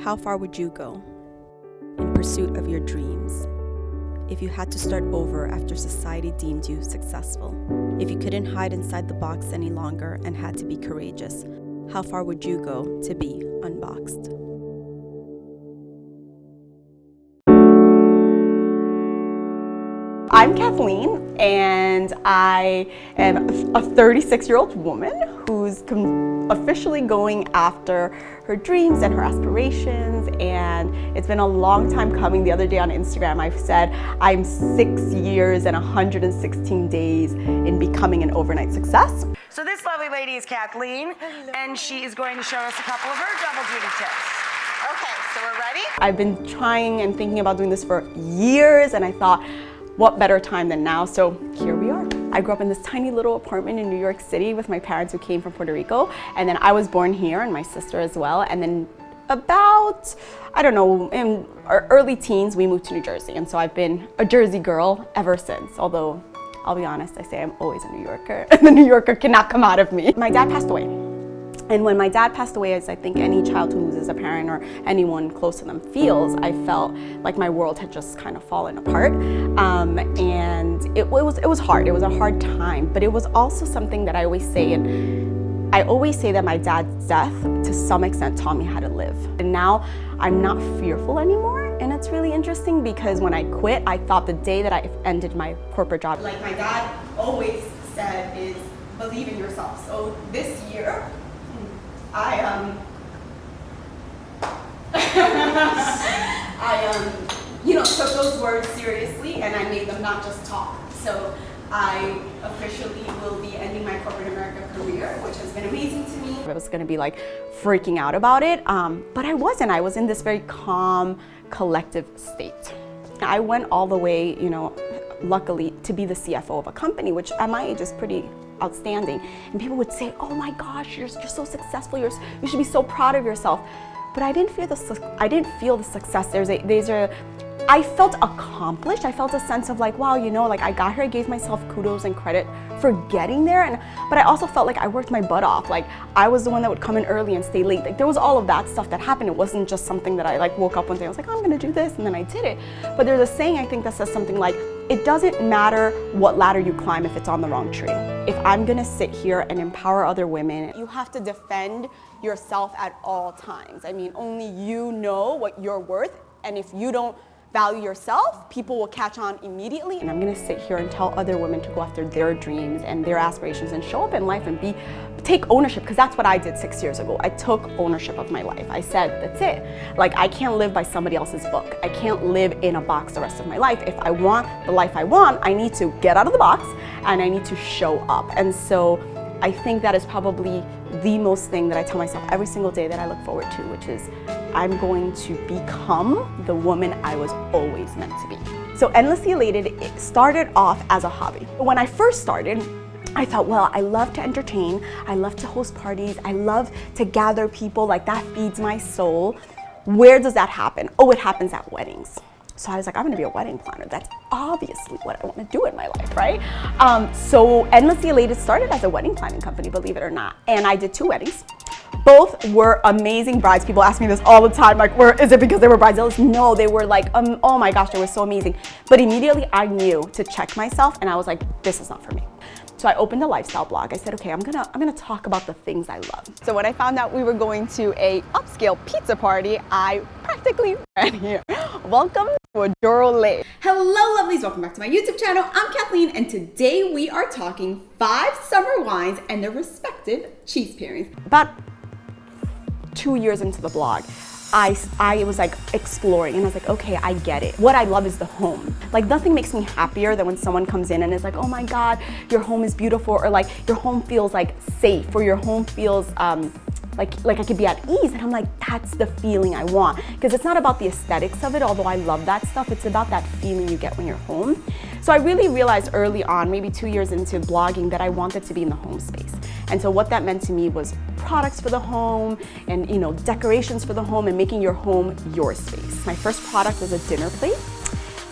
How far would you go in pursuit of your dreams? If you had to start over after society deemed you successful, if you couldn't hide inside the box any longer and had to be courageous, how far would you go to be unboxed? I'm Kathleen, and I am a 36-year-old woman who's officially going after her dreams and her aspirations, and it's been a long time coming. The other day on Instagram, I've said I'm 6 years and 116 days in becoming an overnight success. So this lovely lady is Kathleen, and she is going to show us a couple of her double duty tips. Okay, so we're ready? I've been trying and thinking about doing this for years, and I thought, what better time than now? So here we are. I grew up in this tiny little apartment in New York City with my parents who came from Puerto Rico, and then I was born here and my sister as well. And then about, I don't know, in our early teens, we moved to New Jersey. And so I've been a Jersey girl ever since, although I'll be honest, I say I'm always a New Yorker, and the New Yorker cannot come out of me. My dad passed away. And when my dad passed away, as I think any child who loses a parent or anyone close to them feels, I felt like my world had just kind of fallen apart. And it was hard. It was a hard time, but it was also something that I always say, and I always say that my dad's death to some extent taught me how to live. And now I'm not fearful anymore. And it's really interesting because when I quit, I thought the day that I ended my corporate job, like my dad always said, is believe in yourself. So this year, I took those words seriously, and I made them not just talk. So I officially will be ending my corporate America career, which has been amazing to me. I was gonna be like freaking out about it, but I wasn't. I was in this very calm, collective state. I went all the way, luckily, to be the CFO of a company, which at my age is pretty outstanding. And people would say, oh my gosh, you're so successful, you should be so proud of yourself. But I didn't feel the success. I felt accomplished. I felt a sense of like, wow, I got here, I gave myself kudos and credit for getting there. But I also felt like I worked my butt off. Like I was the one that would come in early and stay late. Like there was all of that stuff that happened. It wasn't just something that I woke up one day, I was like, oh, I'm gonna do this, and then I did it. But there's a saying I think that says something like, it doesn't matter what ladder you climb if it's on the wrong tree. If I'm gonna sit here and empower other women, you have to defend yourself at all times. I mean, only you know what you're worth, and if you don't value yourself, people will catch on immediately. And I'm gonna sit here and tell other women to go after their dreams and their aspirations and show up in life and take ownership, because that's what I did 6 years ago. I took ownership of my life. I said, that's it. Like, I can't live by somebody else's book. I can't live in a box the rest of my life. If I want the life I want, I need to get out of the box and I need to show up. And so I think that is probably the most thing that I tell myself every single day that I look forward to, which is I'm going to become the woman I was always meant to be. So Endlessly Elated, it started off as a hobby. When I first started, I thought, well, I love to entertain, I love to host parties, I love to gather people, like that feeds my soul. Where does that happen? Oh, it happens at weddings. So I was like, I'm gonna be a wedding planner. That's obviously what I wanna do in my life, right? So Endlessly Elated started as a wedding planning company, believe it or not. And I did 2 weddings. Both were amazing brides. People ask me this all the time, like, is it because they were bridezillas? No, they were like, oh my gosh, they were so amazing. But immediately I knew to check myself, and I was like, this is not for me. So I opened a lifestyle blog. I said, okay, I'm gonna talk about the things I love. So when I found out we were going to a upscale pizza party, I practically ran here. Welcome to Adoro Le. Hello lovelies, welcome back to my YouTube channel. I'm Kathleen, and today we are talking 5 summer wines and their respective cheese pairings. About 2 years into the blog, I was like exploring, and I was like, okay, I get it. What I love is the home. Like nothing makes me happier than when someone comes in and is like, oh my God, your home is beautiful, or like your home feels like safe, or your home feels like I could be at ease. And I'm like, that's the feeling I want. Because it's not about the aesthetics of it, although I love that stuff. It's about that feeling you get when you're home. So I really realized early on, maybe 2 years into blogging, that I wanted to be in the home space. And so what that meant to me was products for the home and decorations for the home and making your home your space. My first product was a dinner plate.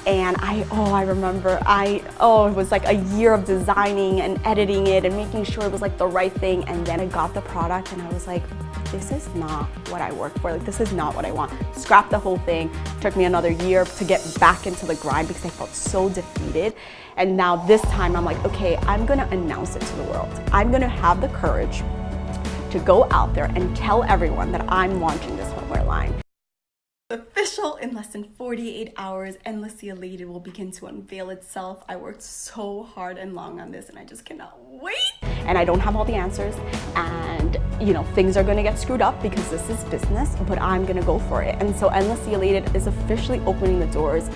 And I remember, it was like a year of designing and editing it and making sure it was like the right thing. And then I got the product and I was like, this is not what I work for. Like, this is not what I want. Scrap the whole thing. Took me another year to get back into the grind because I felt so defeated. And now this time I'm like, okay, I'm gonna announce it to the world. I'm gonna have the courage to go out there and tell everyone that I'm launching this homeware line. Official in less than 48 hours, Endlessly Elated will begin to unveil itself. I worked so hard and long on this and I just cannot wait. And I don't have all the answers, and you know, things are gonna get screwed up because this is business, but I'm gonna go for it. And so Endlessly Elated is officially opening the doors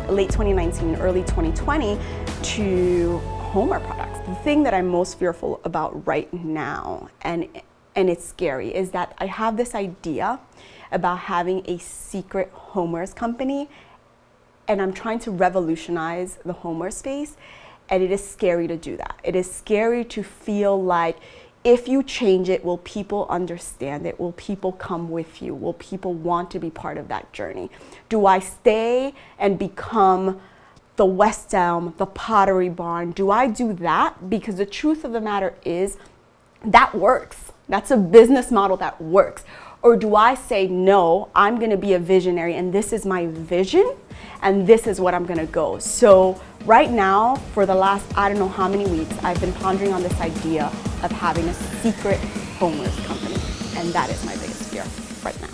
late 2019, early 2020 to homeware products. The thing that I'm most fearful about right now, and it's scary, is that I have this idea about having a secret homewares company, and I'm trying to revolutionize the homeware space, and it is scary to do that. It is scary to feel like, if you change it, will people understand it? Will people come with you? Will people want to be part of that journey? Do I stay and become the West Elm, the Pottery Barn? Do I do that? Because the truth of the matter is, that works. That's a business model that works. Or do I say, no, I'm gonna be a visionary and this is my vision and this is what I'm gonna go. So right now, for the last, I don't know how many weeks, I've been pondering on this idea of having a secret homewares company. And that is my biggest fear right now.